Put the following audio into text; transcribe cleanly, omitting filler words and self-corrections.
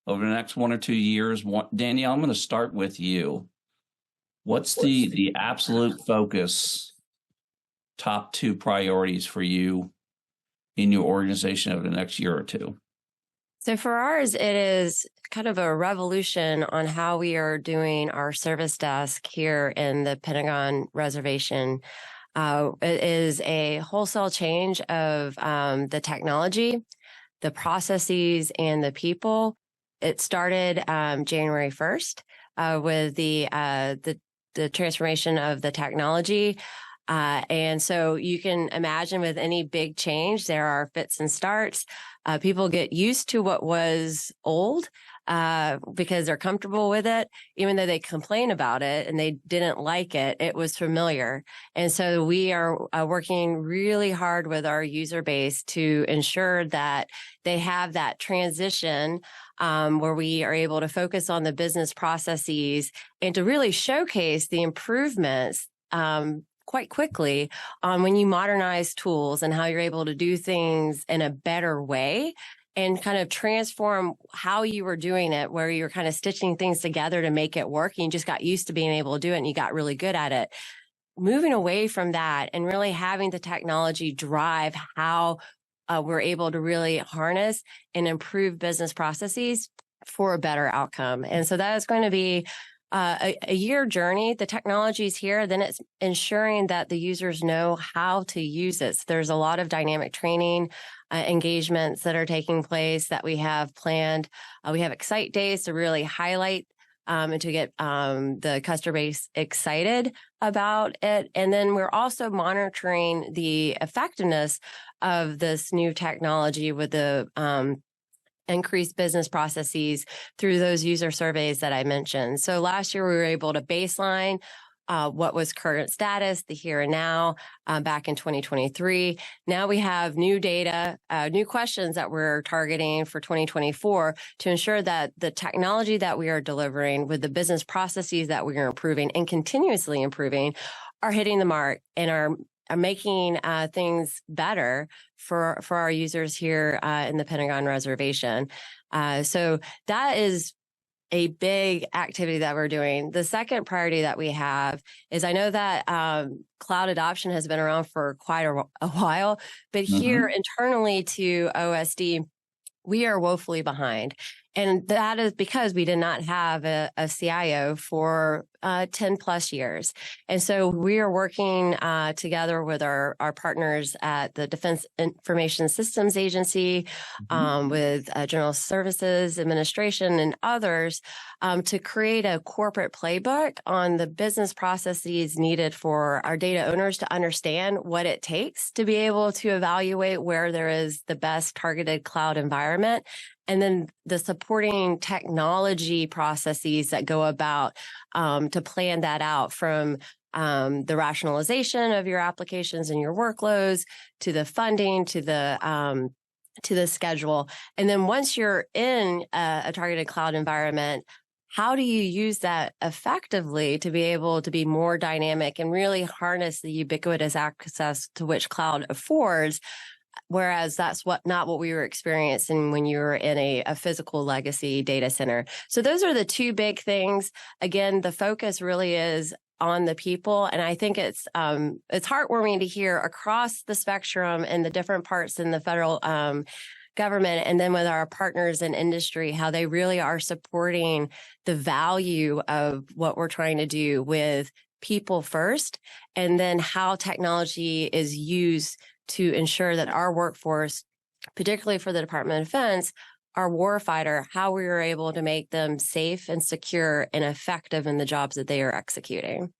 over the next 1 or 2 years? Danielle, I'm going to start with you. What's the absolute focus, top 2 priorities for you in your organization over the next year or two? So for ours, it is kind of a revolution on how we are doing our service desk here in the Pentagon reservation. It is a wholesale change of the technology, the processes, and the people. It started January 1st with the transformation of the technology. And so you can imagine with any big change, there are fits and starts. People get used to what was old because they're comfortable with it. Even though they complain about it and they didn't like it, it was familiar. And so we are working really hard with our user base to ensure that they have that transition where we are able to focus on the business processes and to really showcase the improvements quite quickly on when you modernize tools and how you're able to do things in a better way and kind of transform how you were doing it, where you're kind of stitching things together to make it work. And you just got used to being able to do it and you got really good at it. Moving away from that and really having the technology drive how we're able to really harness and improve business processes for a better outcome. And so that is going to be a year journey. The technology is here. Then it's ensuring that the users know how to use it. So there's a lot of dynamic training engagements that are taking place that we have planned. We have Excite Days to really highlight and to get the customer base excited about it. And then we're also monitoring the effectiveness of this new technology with the increased business processes through those user surveys that I mentioned. So last year we were able to baseline what was current status, the here and now, back in 2023. Now we have new data, new questions that we're targeting for 2024 to ensure that the technology that we are delivering with the business processes that we are improving and continuously improving are hitting the mark and are making things better for our users here in the Pentagon reservation. So that is a big activity that we're doing. The second priority that we have is, I know that cloud adoption has been around for quite a while, but here internally to OSD, we are woefully behind. And that is because we did not have a CIO for 10 plus years. And so we are working together with our partners at the Defense Information Systems Agency, with General Services Administration and others to create a corporate playbook on the business processes needed for our data owners to understand what it takes to be able to evaluate where there is the best targeted cloud environment. And then the supporting technology processes that go about to plan that out, from the rationalization of your applications and your workloads to the funding to the schedule. And then once you're in a targeted cloud environment, how do you use that effectively to be able to be more dynamic and really harness the ubiquitous access to which cloud affords? Whereas that's not what we were experiencing when you were in a physical legacy data center. So those are the two big things. Again, the focus really is on the people. And I think it's heartwarming to hear across the spectrum and the different parts in the federal government, and then with our partners in industry, how they really are supporting the value of what we're trying to do with people first, and then how technology is used to ensure that our workforce, particularly for the Department of Defense, our warfighter, how we are able to make them safe and secure and effective in the jobs that they are executing.